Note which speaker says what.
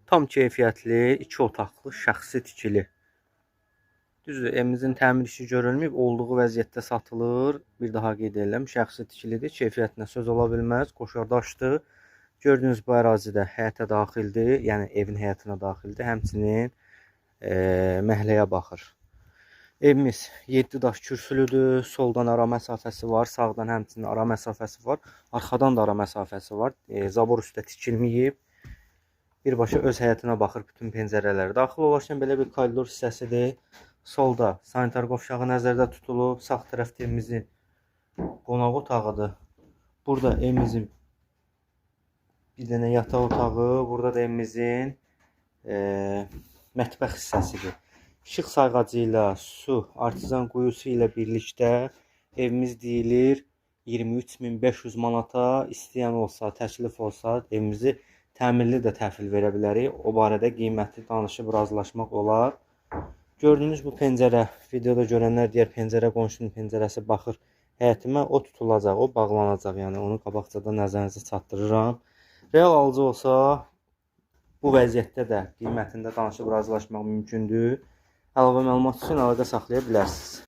Speaker 1: Tam keyfiyyətli, 2 otaqlı, şəxsi tikili. Düzdür, evimizin təmir işi görülməyib, olduğu vəziyyətdə satılır. Bir daha qeyd edirəm, şəxsi tikilidir. Keyfiyyətinə söz ola bilməz, qoşardaşdır. Gördüyünüz bu ərazidə həyətə daxildir, yəni evin həyətinə daxildir. Həmçinin məhəlləyə baxır. Evimiz 7 daş kürsülüdür. Soldan ara məsafəsi var, sağdan həmçinin ara məsafəsi var. Arxadan da ara məsafəsi var. Zabor üstə tikilməyib. Birbaşa öz həyətinə baxır bütün pəncərələr. Daxil olarkən belə bir koridor hissəsidir. Solda sanitar qovşağı nəzərdə tutulub. Sağ tərəfdə evimizin qonaq otağıdır. Burada evimizin bir dənə yataq otağı. Burada da evimizin mətbəx hissəsidir. İşıq sayğacı ilə, su, artizan quyusu ilə birlikdə evimiz deyilir 23.500 manata. İstəyən olsa, təklif olsa evimizi təmirli də təhvil verə bilərik. O barədə qiyməti danışıb razılaşmaq olar. Gördüyünüz bu pəncərə, videoda görənlər deyər pəncərə qonşunun pəncərəsi baxır həyətimə, o tutulacaq, o bağlanacaq. Yəni onu qabaqcada nəzərinizə çatdırıram. Real alıcı olsa bu vəziyyətdə də qiymətində danışıb razılaşmaq mümkündür. Əlavə məlumat üçün əlaqə saxlaya bilərsiniz.